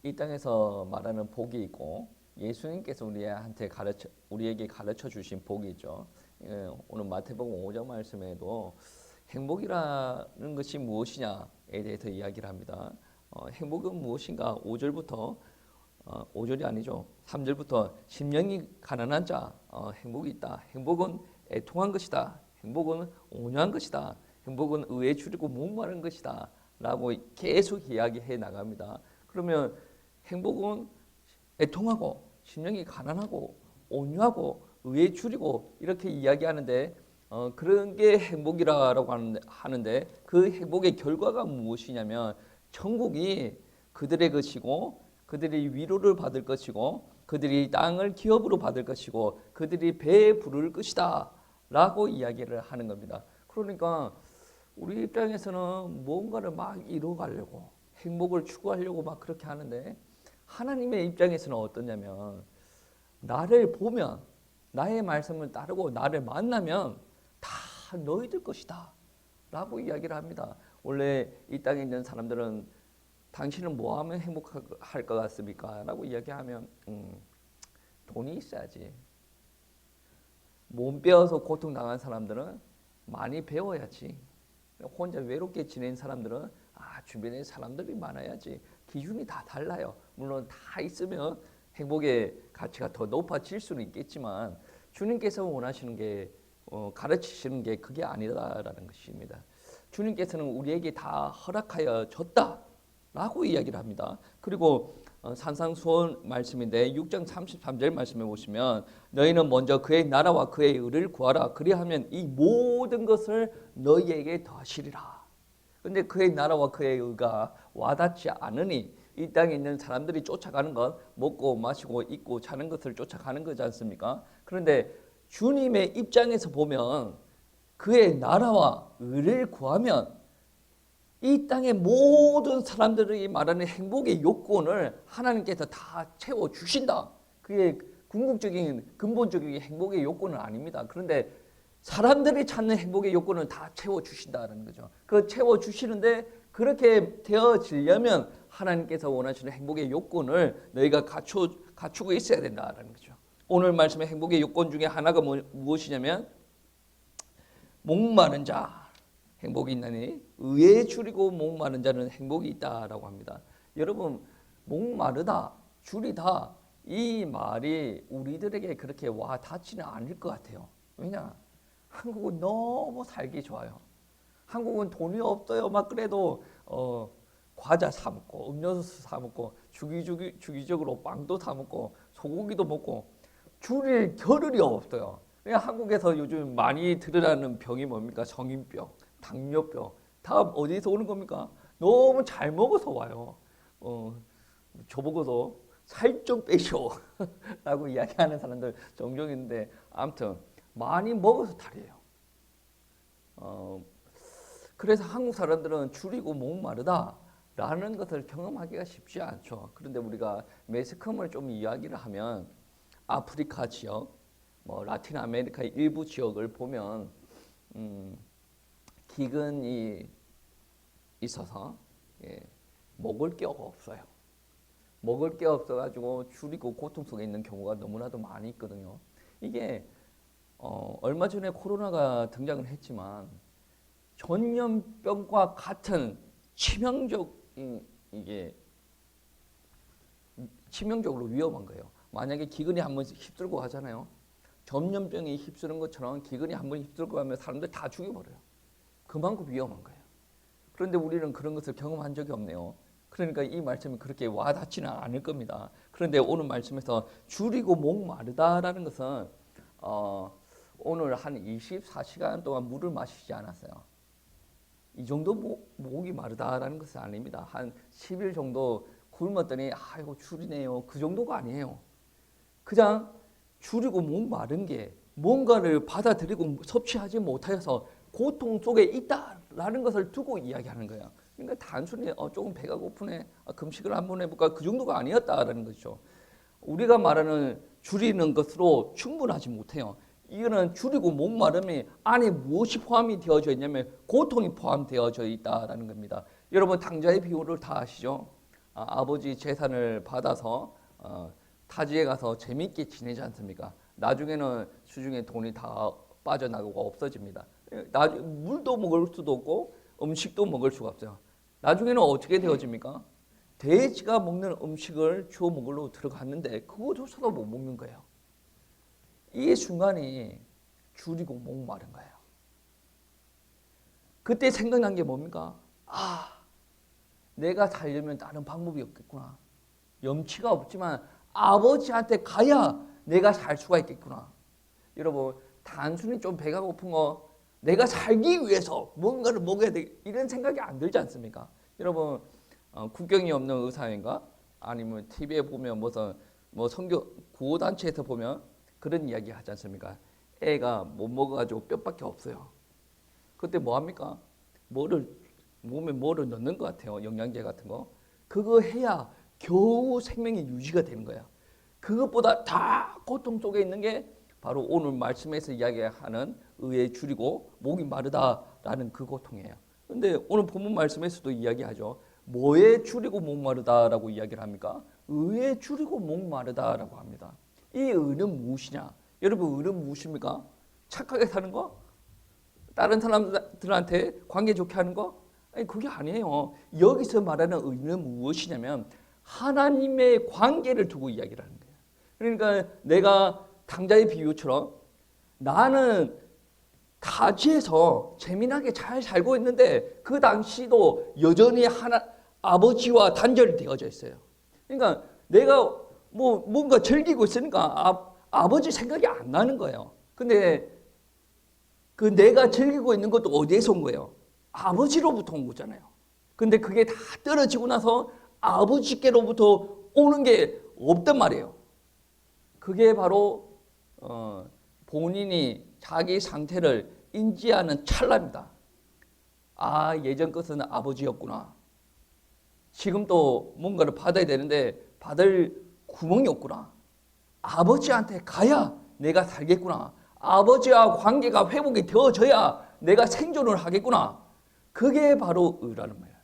이 땅에서 말하는 복이 있고 예수님께서 우리에게 가르쳐 주신 복이 있죠. 오늘 마태복음 5장 말씀에도 행복이라는 것이 무엇이냐에 대해서 이야기를 합니다. 행복은 무엇인가? 5절부터 5절이 아니죠. 3절부터 심령이 가난한 자 행복이 있다. 행복은 애통한 것이다. 행복은 온유한 것이다. 행복은 의에 줄이고 목마른 것이다. 라고 계속 이야기해 나갑니다. 그러면 행복은 애통하고 심령이 가난하고 온유하고 의에 줄이고 이렇게 이야기하는데 그런 게 행복이라고 하는데 그 행복의 결과가 무엇이냐면 천국이 그들의 것이고 그들이 위로를 받을 것이고 그들이 땅을 기업으로 받을 것이고 그들이 배에 부를 것이다 라고 이야기를 하는 겁니다. 그러니까 우리 입장에서는 뭔가를 막 이루어가려고 행복을 추구하려고 막 그렇게 하는데 하나님의 입장에서는 어떠냐면 나를 보면 나의 말씀을 따르고 나를 만나면 다 너희들 것이다 라고 이야기를 합니다. 원래 이 땅에 있는 사람들은 당신은 뭐 하면 행복할 것 같습니까? 라고 이야기하면 돈이 있어야지. 몸 베어서 고통당한 사람들은 많이 배워야지. 혼자 외롭게 지낸 사람들은 주변에 사람들이 많아야지. 기준이 다 달라요. 물론 다 있으면 행복의 가치가 더 높아질 수는 있겠지만 주님께서 원하시는 게 가르치시는 게 그게 아니다라는 것입니다. 주님께서는 우리에게 다 허락하여 줬다라고 이야기를 합니다. 그리고 산상수훈 말씀인데 6장 33절 말씀에 보시면 너희는 먼저 그의 나라와 그의 의를 구하라. 그리하면 이 모든 것을 너희에게 더하시리라. 근데 그의 나라와 그의 의가 와닿지 않으니 이 땅에 있는 사람들이 쫓아가는 것, 먹고 마시고 입고 자는 것을 쫓아가는 거지 않습니까? 그런데 주님의 입장에서 보면 그의 나라와 의를 구하면 이 땅의 모든 사람들이 말하는 행복의 요건을 하나님께서 다 채워주신다. 그게 궁극적인 근본적인 행복의 요건은 아닙니다. 그런데 사람들이 찾는 행복의 요건은 다 채워주신다는 거죠. 그 채워주시는데 그렇게 되어지려면 하나님께서 원하시는 행복의 요건을 너희가 갖추고 있어야 된다는 거죠. 오늘 말씀의 행복의 요건 중에 하나가 무엇이냐면 목마른 자 행복이 있나니 의에 줄이고 목마른 자는 행복이 있다라고 합니다. 여러분 목마르다 줄이다 이 말이 우리들에게 그렇게 와 닿지는 않을 것 같아요. 왜냐? 한국은 너무 살기 좋아요. 한국은 돈이 없어요. 막 그래도 과자 사 먹고 음료수 사 먹고 주기적으로 빵도 사 먹고 소고기도 먹고 줄일 겨를이 없어요. 그냥 한국에서 요즘 많이 드러나는 병이 뭡니까? 성인병, 당뇨병. 다 어디서 오는 겁니까? 너무 잘 먹어서 와요. 저보고도 살 좀 빼쇼 라고 이야기하는 사람들 종종 있는데 아무튼 많이 먹어서 탈이에요. 그래서 한국 사람들은 줄이고 목마르다 라는 것을 경험하기가 쉽지 않죠. 그런데 우리가 매스컴을 좀 이야기를 하면 아프리카 지역, 라틴 아메리카의 일부 지역을 보면 기근이 있어서 먹을 게 없어요. 먹을 게 없어가지고 줄이고 고통 속에 있는 경우가 너무나도 많이 있거든요. 이게 얼마 전에 코로나가 등장을 했지만 전염병과 같은 치명적으로 위험한 거예요. 만약에 기근이 한번 휩쓸고 가잖아요. 전염병이 휩쓰는 것처럼 기근이 한번 휩쓸고 가면 사람들 다 죽여버려요. 그만큼 위험한 거예요. 그런데 우리는 그런 것을 경험한 적이 없네요. 그러니까 이 말씀이 그렇게 와닿지는 않을 겁니다. 그런데 오늘 말씀에서 줄이고 목마르다라는 것은 오늘 한 24시간 동안 물을 마시지 않았어요. 이 정도 목이 마르다라는 것은 아닙니다. 한 10일 정도 굶었더니 이거 줄이네요. 그 정도가 아니에요. 그냥 줄이고 목 마른 게 뭔가를 받아들이고 섭취하지 못하여서 고통 속에 있다라는 것을 두고 이야기하는 거예요. 그러니까 단순히 조금 배가 고프네, 금식을 한번 해볼까, 그 정도가 아니었다라는 거죠. 우리가 말하는 줄이는 것으로 충분하지 못해요. 이거는 줄이고 목마름이 안에 무엇이 포함이 되어져 있냐면 고통이 포함되어져 있다라는 겁니다. 여러분 당자의 비유를 다 아시죠? 아버지 재산을 받아서 타지에 가서 재밌게 지내지 않습니까? 나중에는 수중에 돈이 다 빠져나가고 없어집니다. 물도 먹을 수도 없고 음식도 먹을 수가 없어요. 나중에는 어떻게 되어집니까? 돼지가 먹는 음식을 주워 먹으러 들어갔는데 그거조차도 못 먹는 거예요. 이 순간이 줄이고 목마른 거예요. 그때 생각난 게 뭡니까? 내가 살려면 다른 방법이 없겠구나. 염치가 없지만 아버지한테 가야 내가 살 수가 있겠구나. 여러분, 단순히 좀 배가 고픈 거 내가 살기 위해서 뭔가를 먹어야 돼 이런 생각이 안 들지 않습니까? 여러분, 국경이 없는 의사인가 아니면 TV에 보면 무슨 선교 구호단체에서 보면 그런 이야기 하지 않습니까? 애가 못 먹어가지고 뼈밖에 없어요. 그때 뭐 합니까? 몸에 뭐를 넣는 것 같아요. 영양제 같은 거. 그거 해야 겨우 생명이 유지가 되는 거야. 그것보다 다 고통 속에 있는 게 바로 오늘 말씀에서 이야기하는 의에 줄이고 목이 마르다라는 그 고통이에요. 그런데 오늘 본문 말씀에서도 이야기하죠. 뭐에 줄이고 목마르다라고 이야기를 합니까? 의에 줄이고 목마르다라고 합니다. 이 의는 무엇이냐? 여러분, 의는 무엇입니까? 착하게 사는 거? 다른 사람들한테 관계 좋게 하는 거? 아니, 그게 아니에요. 여기서 말하는 의는 무엇이냐면 하나님의 관계를 두고 이야기를 하는 거예요. 그러니까 내가 당자의 비유처럼 나는 타지에서 재미나게 잘 살고 있는데 그 당시도 여전히 아버지와 단절이 되어져 있어요. 그러니까 내가 뭔가 즐기고 있으니까 아버지 생각이 안 나는 거예요. 근데 그 내가 즐기고 있는 것도 어디에서 온 거예요? 아버지로부터 온 거잖아요. 근데 그게 다 떨어지고 나서 아버지께로부터 오는 게 없단 말이에요. 그게 바로 본인이 자기 상태를 인지하는 찰나입니다. 예전 것은 아버지였구나. 지금 또 뭔가를 받아야 되는데 받을 구멍이 없구나. 아버지한테 가야 내가 살겠구나. 아버지와 관계가 회복이 되어져야 내가 생존을 하겠구나. 그게 바로 의라는 거예요.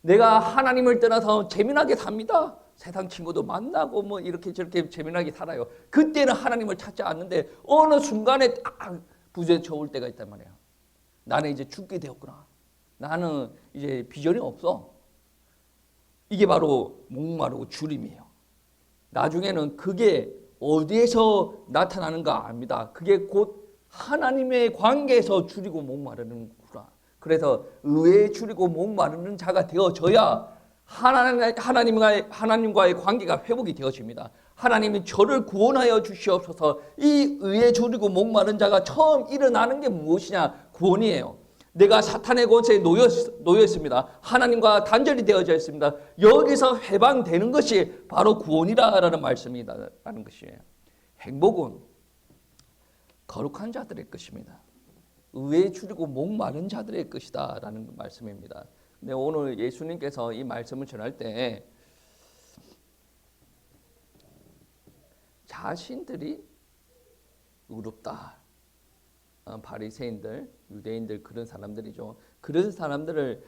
내가 하나님을 떠나서 재미나게 삽니다. 세상 친구도 만나고 이렇게 저렇게 재미나게 살아요. 그때는 하나님을 찾지 않는데 어느 순간에 딱 부딪혀 올 때가 있단 말이에요. 나는 이제 죽게 되었구나. 나는 이제 비전이 없어. 이게 바로 목마르고 주림이에요. 나중에는 그게 어디에서 나타나는가 압니다. 그게 곧 하나님의 관계에서 줄이고 목마르는구나. 그래서 의에 줄이고 목마르는 자가 되어져야 하나님과의 관계가 회복이 되어집니다. 하나님이 저를 구원하여 주시옵소서. 이 의에 줄이고 목마른 자가 처음 일어나는 게 무엇이냐? 구원이에요. 내가 사탄의 권세에 놓여 있습니다. 하나님과 단절이 되어져 있습니다. 여기서 해방되는 것이 바로 구원이라는 말씀이라는 것이에요. 행복은 거룩한 자들의 것입니다. 의에 줄이고 목마른 자들의 것이다 라는 말씀입니다. 근데 오늘 예수님께서 이 말씀을 전할 때 자신들이 의롭다. 바리새인들, 유대인들 그런 사람들이죠. 그런 사람들을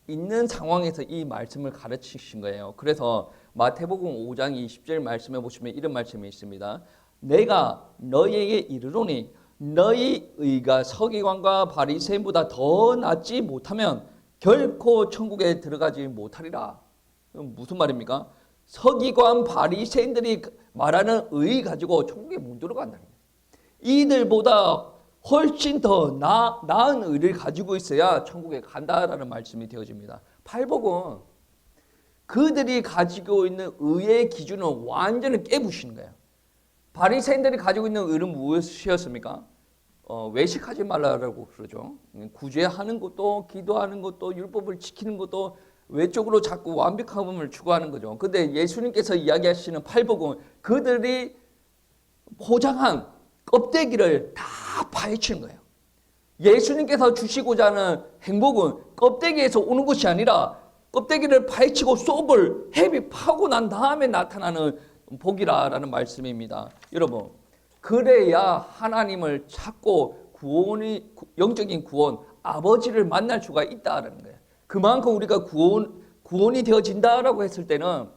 있는 상황에서 이 말씀을 가르치신 거예요. 그래서 마태복음 5장 20절 말씀에 보시면 이런 말씀이 있습니다. 내가 너희에게 이르노니 너희 의가 서기관과 바리새인보다 더 낫지 못하면 결코 천국에 들어가지 못하리라. 무슨 말입니까? 서기관 바리새인들이 말하는 의 가지고 천국에 못 들어간다는 거예요. 이들보다 훨씬 더 나은 의를 가지고 있어야 천국에 간다라는 말씀이 되어집니다. 팔복은 그들이 가지고 있는 의의 기준은 완전히 깨부시는 거예요. 바리새인들이 가지고 있는 의는 무엇이었습니까? 외식하지 말라고 그러죠. 구제하는 것도, 기도하는 것도, 율법을 지키는 것도 외적으로 자꾸 완벽함을 추구하는 거죠. 근데 예수님께서 이야기하시는 팔복은 그들이 포장한 껍데기를 다 파헤치는 거예요. 예수님께서 주시고자 하는 행복은 껍데기에서 오는 것이 아니라 껍데기를 파헤치고 속을 헤비 파고 난 다음에 나타나는 복이라는 말씀입니다. 여러분, 그래야 하나님을 찾고 영적인 구원, 아버지를 만날 수가 있다는 거예요. 그만큼 우리가 구원이 되어진다라고 했을 때는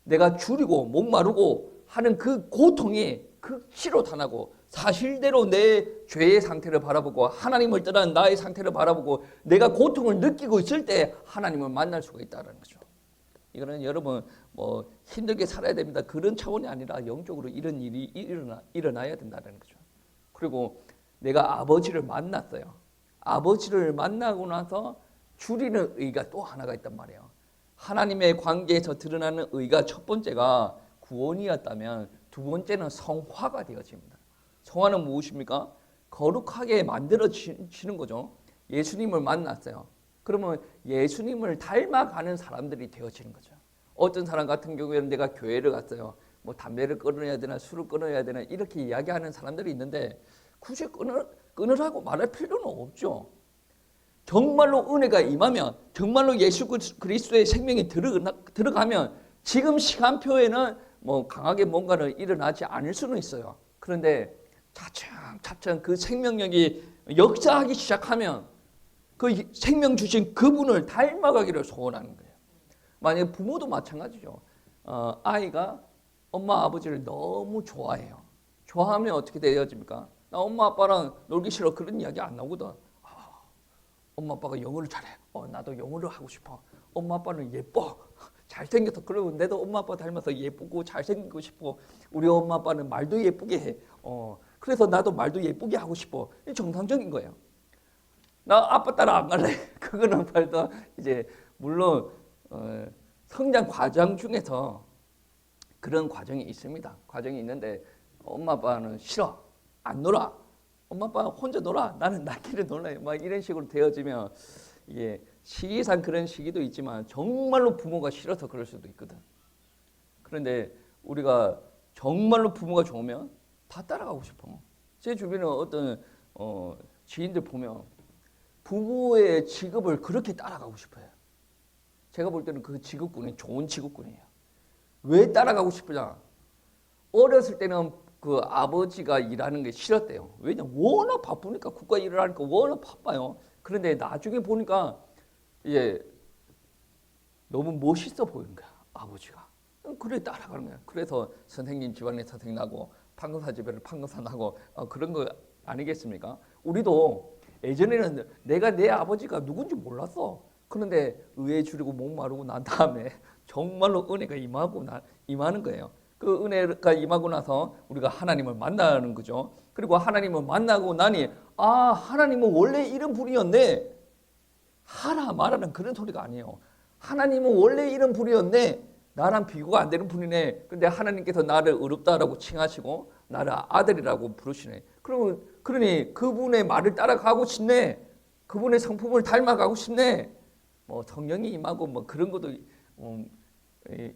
내가 줄이고 목마르고 하는 그 고통이 극치로 다나고 사실대로 내 죄의 상태를 바라보고 하나님을 떠난 나의 상태를 바라보고 내가 고통을 느끼고 있을 때 하나님을 만날 수가 있다는 거죠. 이거는 여러분 뭐 힘들게 살아야 됩니다. 그런 차원이 아니라 영적으로 이런 일이 일어나야 된다는 거죠. 그리고 내가 아버지를 만났어요. 아버지를 만나고 나서 줄이는 의가 또 하나가 있단 말이에요. 하나님의 관계에서 드러나는 의가 첫 번째가 구원이었다면 두 번째는 성화가 되어집니다. 성화는 무엇입니까? 거룩하게 만들어지는 거죠. 예수님을 만났어요. 그러면 예수님을 닮아가는 사람들이 되어지는 거죠. 어떤 사람 같은 경우에는 내가 교회를 갔어요. 뭐 담배를 끊어야 되나 술을 끊어야 되나 이렇게 이야기하는 사람들이 있는데 굳이 끊으라고 말할 필요는 없죠. 정말로 은혜가 임하면 정말로 예수 그리스도의 생명이 들어가면 지금 시간표에는 뭐 강하게 뭔가를 일어나지 않을 수는 있어요. 그런데 차츰 그 생명력이 역사하기 시작하면 그 생명 주신 그분을 닮아가기를 소원하는 거예요. 만약에 부모도 마찬가지죠. 아이가 엄마 아버지를 너무 좋아해요. 좋아하면 어떻게 되어집니까? 나 엄마 아빠랑 놀기 싫어 그런 이야기 안 나오거든. 엄마 아빠가 영어를 잘해. 나도 영어를 하고 싶어. 엄마 아빠는 예뻐. 잘생겨서 그리고 나도 엄마 아빠 닮아서 예쁘고 잘생기고 싶어. 우리 엄마 아빠는 말도 예쁘게 해. 그래서 나도 말도 예쁘게 하고 싶어. 이게 정상적인 거예요. 나 아빠 따라 안 갈래. 그거는 말도 이제 물론 성장 과정 중에서 그런 과정이 있습니다. 과정이 있는데 엄마 아빠는 싫어. 안 놀아. 엄마 아빠 혼자 놀아. 나는 나끼리 놀래. 막 이런 식으로 되어지면 이게 시기상 그런 시기도 있지만 정말로 부모가 싫어서 그럴 수도 있거든. 그런데 우리가 정말로 부모가 좋으면 다 따라가고 싶어. 제 주변에 어떤 지인들 보면 부모의 직업을 그렇게 따라가고 싶어요. 제가 볼 때는 그 직업군이 좋은 직업군이에요. 왜 따라가고 싶으냐? 어렸을 때는 그 아버지가 일하는 게 싫었대요. 왜냐면 워낙 바쁘니까 국가 일을 하니까 워낙 바빠요. 그런데 나중에 보니까 너무 멋있어 보이는 거야, 아버지가. 그래 따라가는 거야. 그래서 선생님 집안에 선생님 나고 판검사 집안에 판검사 나고 그런 거 아니겠습니까? 우리도 예전에는 내가 내 아버지가 누군지 몰랐어. 그런데 의에 줄이고 목마르고 난 다음에 정말로 은혜가 임하는 거예요. 그 은혜가 임하고 나서 우리가 하나님을 만나는 거죠. 그리고 하나님을 만나고 나니 하나님은 원래 이런 분이었네. 하라 말하는 그런 소리가 아니에요. 하나님은 원래 이런 분이었네. 나랑 비교가 안 되는 분이네. 근데 하나님께서 나를 의롭다라고 칭하시고 나를 아들이라고 부르시네. 그러니 그분의 말을 따라가고 싶네. 그분의 성품을 닮아가고 싶네. 뭐 성령이 임하고 뭐 그런 것도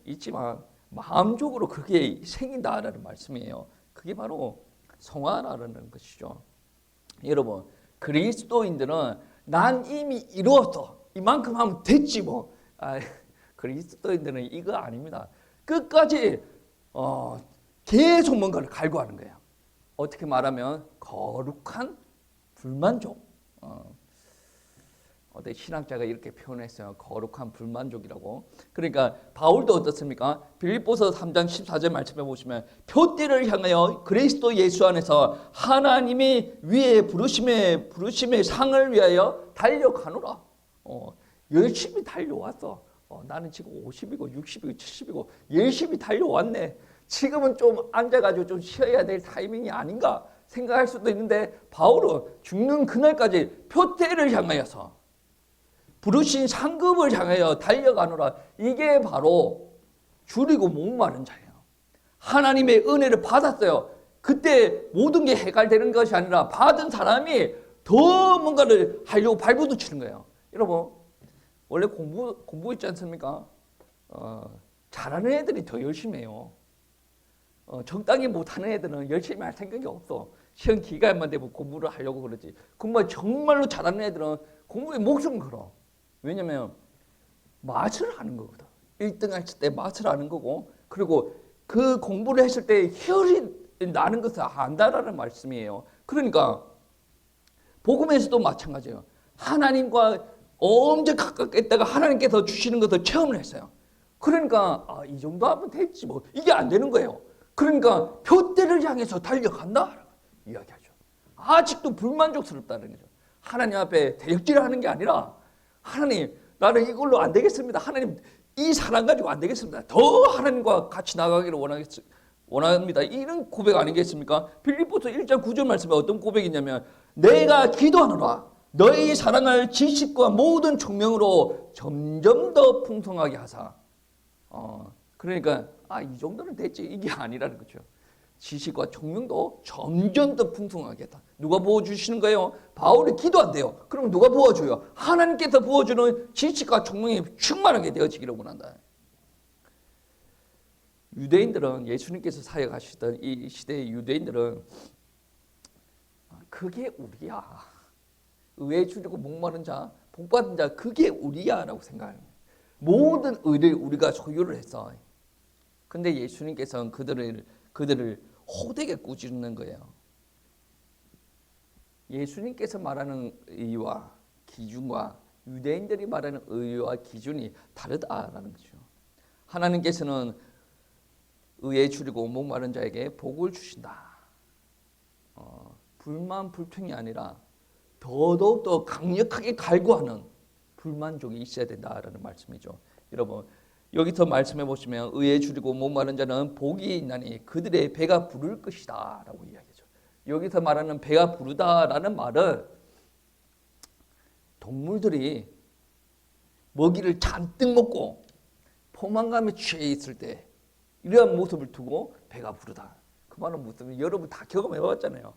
있지만 마음적으로 그게 생긴다라는 말씀이에요. 그게 바로 성화라는 것이죠. 여러분, 그리스도인들은 난 이미 이루었어. 이만큼 하면 됐지 뭐. 그리스도인들은 이거 아닙니다. 끝까지 계속 뭔가를 갈구하는 거예요. 어떻게 말하면 거룩한 불만족. 신학자가 이렇게 표현했어요. 거룩한 불만족이라고. 그러니까 바울도 어떻습니까? 빌립보서 3장 14절 말씀해 보시면 표대를 향하여 그리스도 예수 안에서 하나님이 위에 부르심의 상을 위하여 달려가노라. 열심히 달려왔어. 나는 지금 50이고 60이고 70이고 열심히 달려왔네. 지금은 좀 앉아가지고 좀 쉬어야 될 타이밍이 아닌가 생각할 수도 있는데 바울은 죽는 그날까지 표대를 향하여서 부르신 상급을 향하여 달려가노라. 이게 바로 줄이고 목마른 자예요. 하나님의 은혜를 받았어요. 그때 모든 게 해결되는 것이 아니라 받은 사람이 더 뭔가를 하려고 발부둥치는 거예요. 여러분 원래 공부 있지 않습니까? 잘하는 애들이 더 열심히 해요. 적당히 못하는 애들은 열심히 할 생각이 없어. 시험 기간만 되면 공부를 하려고 그러지. 정말로 잘하는 애들은 공부에 목숨 걸어. 왜냐면 맛을 하는 거거든. 1등 했을 때 맛을 하는 거고 그리고 그 공부를 했을 때 혈이 나는 것을 안다라는 말씀이에요. 그러니까 복음에서도 마찬가지예요. 하나님과 엄청 가깝게 있다가 하나님께서 주시는 것을 체험을 했어요. 그러니까 이 정도 하면 됐지 뭐. 이게 안 되는 거예요. 그러니까 표대를 향해서 달려간다 이야기하죠. 아직도 불만족스럽다는 거죠. 하나님 앞에 대역질하는 게 아니라 하나님 나는 이걸로 안 되겠습니다. 하나님 이 사랑 가지고 안 되겠습니다. 더 하나님과 같이 나가기를 원합니다. 이런 고백 아니겠습니까? 빌립보서 1장 9절 말씀에 어떤 고백이냐면 내가 기도하노라 너희 사랑을 지식과 모든 총명으로 점점 더 풍성하게 하사. 그러니까 이 정도는 됐지 이게 아니라는 거죠. 지식과 총명도 점점 더 풍성하게 했다. 누가 부어주시는 거예요? 바울이 기도한대요. 그럼 누가 부어줘요? 하나님께서 부어주는 지식과 총명이 충만하게 되어지기를 원한다. 유대인들은 예수님께서 사역하시던 이 시대의 유대인들은 그게 우리야. 의에 주려고 목마른 자, 복받은 자 그게 우리야 라고 생각합니다. 모든 의를 우리가 소유를 했어. 근데 예수님께서는 그들을 호되게 꾸짖는 거예요. 예수님께서 말하는 의와 기준과 유대인들이 말하는 의와 기준이 다르다라는 거죠. 하나님께서는 의에 주리고 목마른 자에게 복을 주신다. 불만 불평이 아니라 더더욱 강력하게 갈구하는 불만족이 있어야 된다라는 말씀이죠. 여러분 여기서 말씀해 보시면 의에 주리고 목마른 자는 복이 있나니 그들의 배가 부를 것이다 라고 이야기하죠. 여기서 말하는 배가 부르다라는 말은 동물들이 먹이를 잔뜩 먹고 포만감에 취해 있을 때 이러한 모습을 두고 배가 부르다. 그 말은 무슨 여러분 다 경험해 봤잖아요.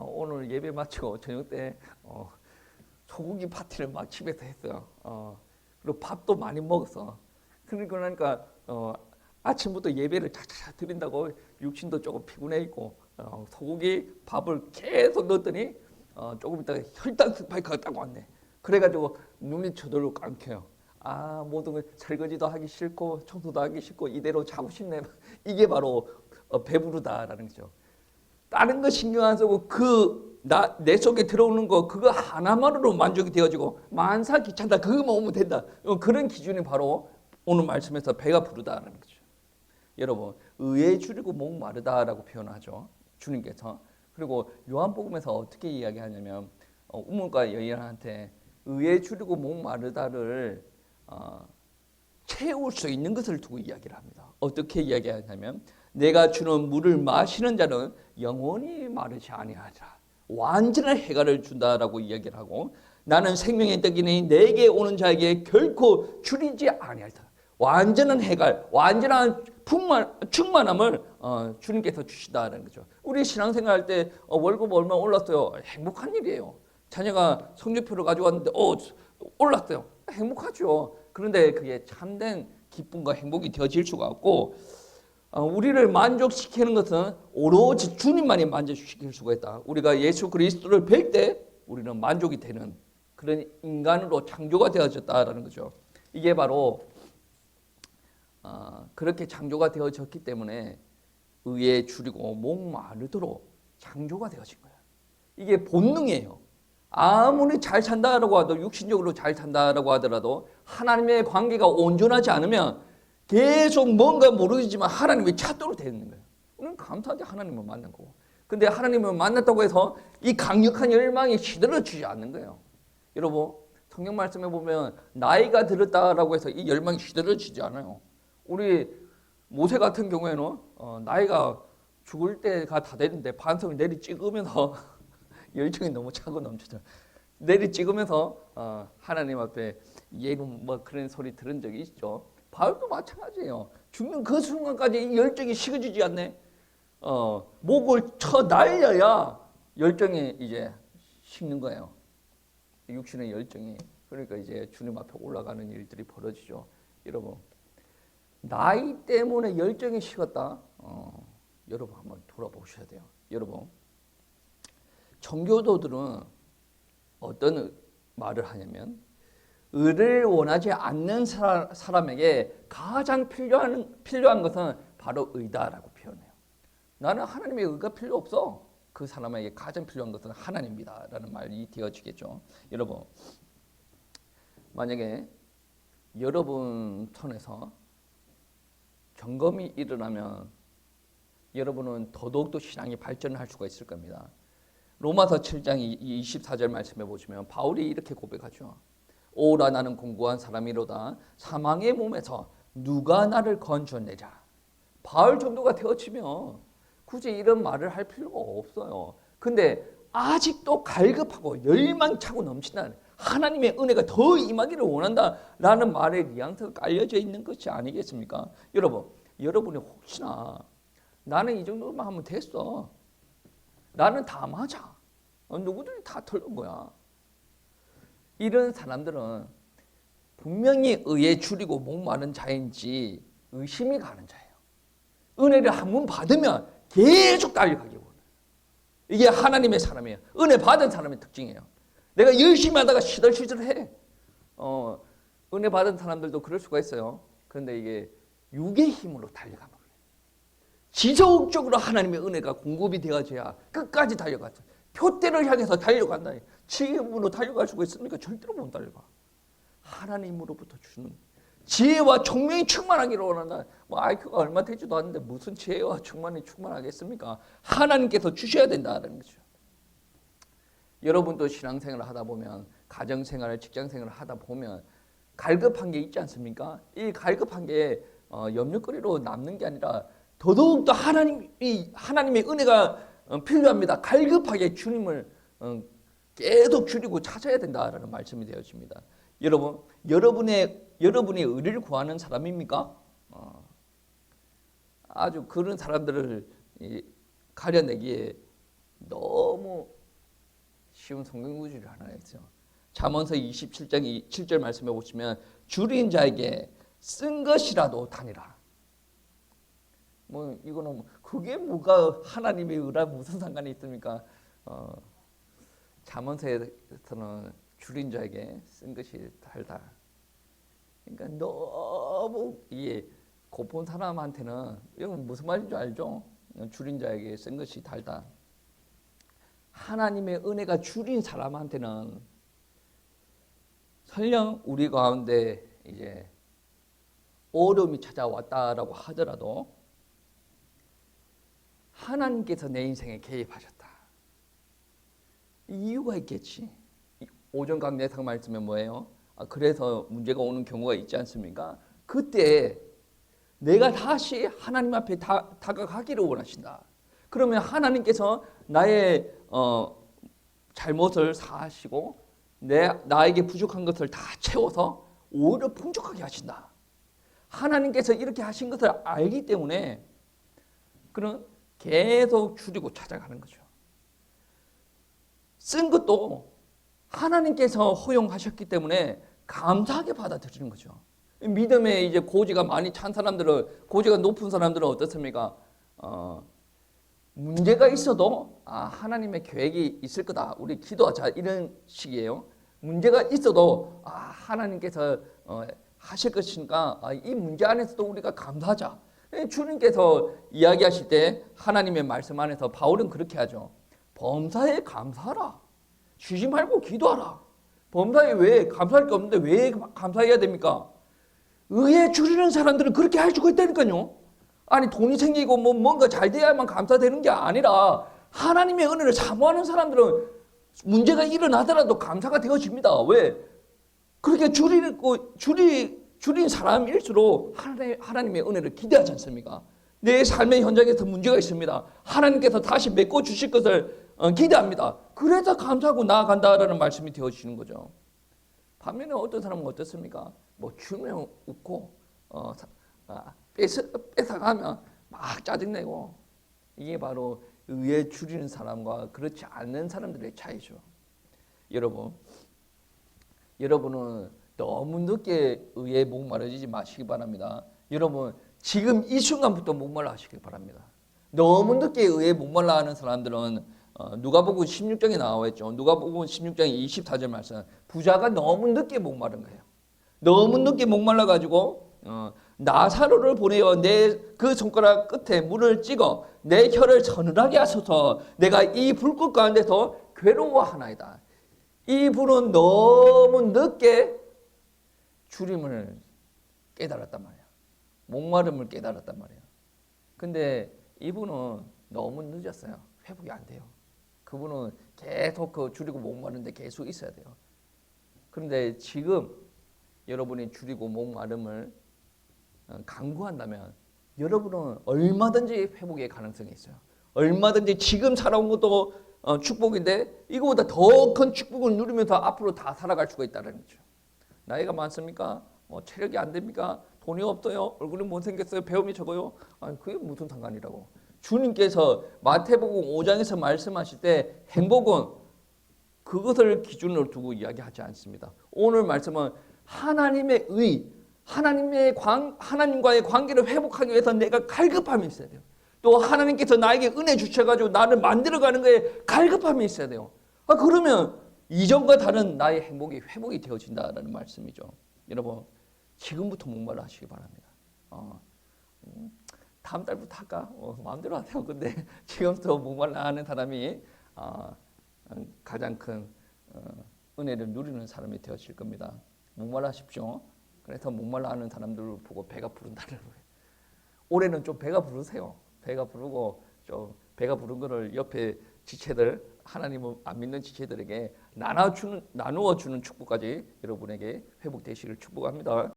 오늘 예배 마치고 저녁 때 소고기 파티를 막 집에서 했어요. 그리고 밥도 많이 먹었어. 그러니까 아침부터 예배를 착착 드린다고 육신도 조금 피곤해 있고 소고기 밥을 계속 넣었더니 조금 있다가 혈당 스파이크가 딱 왔네. 그래가지고 눈이 저절로 감겨요. 모든 걸 설거지도 하기 싫고 청소도 하기 싫고 이대로 자고 싶네. 이게 바로 배부르다라는 거죠. 다른 거 신경 안 쓰고 내 속에 들어오는 거 그거 하나만으로 만족이 되어지고 만사 귀찮다 그거만 오면 된다. 그런 기준이 바로 오늘 말씀에서 배가 부르다라는 거죠. 여러분 의에 주리고 목마르다라고 표현하죠. 주님께서. 그리고 요한복음에서 어떻게 이야기하냐면 우물가 여인한테 의에 주리고 목마르다를 채울 수 있는 것을 두고 이야기를 합니다. 어떻게 이야기하냐면 내가 주는 물을 마시는 자는 영원히 마르지 아니하리라. 완전한 해갈을 준다라고 이야기를 하고 나는 생명의 떡이니 내게 오는 자에게 결코 줄이지 아니하리라. 완전한 해갈, 완전한 충만함을 주님께서 주시다는 거죠. 우리 신앙생활 할 때 월급 얼마 올랐어요. 행복한 일이에요. 자녀가 성적표를 가지고 왔는데 올랐어요. 행복하죠. 그런데 그게 참된 기쁨과 행복이 되어질 수가 없고 우리를 만족시키는 것은 오로지 주님만이 만족시킬 수가 있다. 우리가 예수 그리스도를 뵐 때 우리는 만족이 되는 그런 인간으로 창조가 되어졌다라는 거죠. 이게 바로 그렇게 창조가 되어졌기 때문에 의에 주리고 목마르도록 창조가 되어진 거예요. 이게 본능이에요. 아무리 잘 산다라고 하더라도 육신적으로 잘 산다라고 하더라도 하나님의 관계가 온전하지 않으면 계속 뭔가 모르겠지만 하나님이 찾도록 되는 거예요. 우리는 감사하게 하나님을 만난 거고. 근데 하나님을 만났다고 해서 이 강력한 열망이 시들어지지 않는 거예요. 여러분 성경 말씀에 보면 나이가 들었다라고 해서 이 열망이 시들어지지 않아요. 우리 모세 같은 경우에는 나이가 죽을 때가 다 됐는데 반석을 내리 찍으면서 열정이 너무 차고 넘치죠. 내리 찍으면서 하나님 앞에 얘는 뭐 그런 소리 들은 적이 있죠. 바울도 마찬가지예요. 죽는 그 순간까지 이 열정이 식어지지 않네. 목을 쳐 날려야 열정이 이제 식는 거예요. 육신의 열정이. 그러니까 이제 주님 앞에 올라가는 일들이 벌어지죠. 여러분 나이 때문에 열정이 식었다. 여러분 한번 돌아보셔야 돼요. 여러분 청교도들은 어떤 말을 하냐면 의를 원하지 않는 사람에게 가장 필요한 것은 바로 의다라고 표현해요. 나는 하나님의 의가 필요 없어. 그 사람에게 가장 필요한 것은 하나님이다라는 말이 되어지겠죠. 여러분 만약에 여러분 손에서 점검이 일어나면 여러분은 더더욱더 신앙이 발전할 수가 있을 겁니다. 로마서 7장 24절 말씀해 보시면 바울이 이렇게 고백하죠. 오라 나는 공고한 사람이로다. 사망의 몸에서 누가 나를 건져내자. 바울 정도가 되어지면 굳이 이런 말을 할 필요가 없어요. 근데 아직도 갈급하고 열망차고 넘치는 하나님의 은혜가 더 임하기를 원한다라는 말에 뉘앙스가 깔려져 있는 것이 아니겠습니까? 여러분이 혹시나 나는 이 정도만 하면 됐어. 나는 다 맞아. 누구들이 다 틀린 거야. 이런 사람들은 분명히 의에 줄이고 목마른 자인지 의심이 가는 자예요. 은혜를 한 번 받으면 계속 달려가기 원해요. 이게 하나님의 사람이에요. 은혜 받은 사람의 특징이에요. 내가 열심히 하다가 시들시들해. 은혜 받은 사람들도 그럴 수가 있어요. 그런데 이게 육의 힘으로 달려가는 거예요. 지속적으로 하나님의 은혜가 공급이 되어져야 끝까지 달려가죠. 표대를 향해서 달려간다. 지혜로 달려갈 수가 있습니까? 절대로 못 달려가. 하나님으로부터 주는 지혜와 총명이 충만하기를 원한다. IQ가 얼마 되지도 않는데 무슨 지혜와 충만이 충만하겠습니까? 하나님께서 주셔야 된다는 거죠. 여러분도 신앙생활을 하다 보면 가정생활, 직장생활을 하다 보면 갈급한 게 있지 않습니까? 이 갈급한 게 염려거리로 남는 게 아니라 더더욱더 하나님의 은혜가 필요합니다. 갈급하게 주님을 계속 줄이고 찾아야 된다라는 말씀이 되어집니다. 여러분의 의를 구하는 사람입니까? 아주 그런 사람들을 가려내기에 너무 쉬운 성경 구절이 하나 있어요. 잠언서 27장 7절 말씀해 보시면 줄인 자에게 쓴 것이라도 다니라. 이거는 그게 뭐가 하나님의 의라 무슨 상관이 있습니까? 잠언서에서는 줄인 자에게 쓴 것이 달다. 그러니까 너무 이게 고픈 사람한테는 이건 무슨 말인지 알죠? 줄인 자에게 쓴 것이 달다. 하나님의 은혜가 줄인 사람한테는 설령 우리 가운데 이제 어려움이 찾아왔다라고 하더라도 하나님께서 내 인생에 개입하셨다. 이유가 있겠지. 오전 강대상 말씀에 뭐예요? 그래서 문제가 오는 경우가 있지 않습니까? 그때 내가 다시 하나님 앞에 다가가기를 원하신다. 그러면 하나님께서 나의 잘못을 사하시고 나에게 부족한 것을 다 채워서 오히려 풍족하게 하신다. 하나님께서 이렇게 하신 것을 알기 때문에 그런 계속 줄이고 찾아가는 거죠. 쓴 것도 하나님께서 허용하셨기 때문에 감사하게 받아들이는 거죠. 믿음에 이제 고지가 많이 찬 사람들은, 고지가 높은 사람들은 어떻습니까? 문제가 있어도 하나님의 계획이 있을 거다. 우리 기도하자 이런 식이에요. 문제가 있어도 하나님께서 하실 것이니까 이 문제 안에서도 우리가 감사하자. 주님께서 이야기하실 때 하나님의 말씀 안에서 바울은 그렇게 하죠. 범사에 감사하라. 쉬지 말고 기도하라. 범사에 왜 감사할 게 없는데 왜 감사해야 됩니까? 의에 줄이는 사람들은 그렇게 할 수가 있다니까요. 아니 돈이 생기고 뭔가 잘 돼야만 감사되는 게 아니라 하나님의 은혜를 사모하는 사람들은 문제가 일어나더라도 감사가 되어집니다. 왜? 그렇게 줄인 사람일수록 하나님의 은혜를 기대하지 않습니까? 내 삶의 현장에서 문제가 있습니다. 하나님께서 다시 메꿔 주실 것을 기대합니다. 그래서 감사하고 나아간다라는 말씀이 되어지는 거죠. 반면에 어떤 사람은 어떻습니까? 주면 웃고 뺏어가면 막 짜증내고, 이게 바로 의에 줄이는 사람과 그렇지 않는 사람들의 차이죠. 여러분은 너무 늦게 의에 목마르지 마시기 바랍니다. 여러분 지금 이 순간부터 목말라 하시기 바랍니다. 너무 늦게 의에 목말라 하는 사람들은 누가복음 16장에 나와 있죠. 누가복음 16장 24절 말씀. 부자가 너무 늦게 목마른 거예요. 너무 늦게 목말라 가지고 나사로를 보내어 내 그 손가락 끝에 물을 찍어 내 혀를 서늘하게 하소서. 내가 이 불꽃 가운데서 괴로워하나이다. 이 불은 너무 늦게 주림을 깨달았단 말이야. 목마름을 깨달았단 말이야. 근데 이분은 너무 늦었어요. 회복이 안 돼요. 그분은 계속 그 줄이고 목마른데 계속 있어야 돼요. 그런데 지금 여러분이 줄이고 목마름을 강구한다면 여러분은 얼마든지 회복의 가능성이 있어요. 얼마든지 지금 살아온 것도 축복인데 이거보다 더 큰 축복을 누리면서 앞으로 다 살아갈 수가 있다는 거죠. 나이가 많습니까? 체력이 안 됩니까? 돈이 없어요? 얼굴이 못생겼어요? 배움이 적어요? 아니, 그게 무슨 상관이라고. 주님께서 마태복음 5장에서 말씀하실 때 행복은 그것을 기준으로 두고 이야기하지 않습니다. 오늘 말씀은 하나님의 의, 하나님과의 관계를 회복하기 위해서 내가 갈급함이 있어야 돼요. 또 하나님께서 나에게 은혜 주셔가지고 나를 만들어가는 거에 갈급함이 있어야 돼요. 그러면 이전과 다른 나의 행복이 회복이 되어진다는 말씀이죠. 여러분 지금부터 목말라 하시기 바랍니다. 다음 달부터 할까? 마음대로 하세요. 근데 지금부터 목말라 하는 사람이 가장 큰 은혜를 누리는 사람이 되어질 겁니다. 목말라 하십시오. 그래서 목말라 하는 사람들을 보고 배가 부른다는 거예요. 올해는 좀 배가 부르세요. 배가 부르고 좀 배가 부른 거를 옆에 지체들, 하나님을 안 믿는 지체들에게 나누어 주는 축복까지 여러분에게 회복되시길 축복합니다.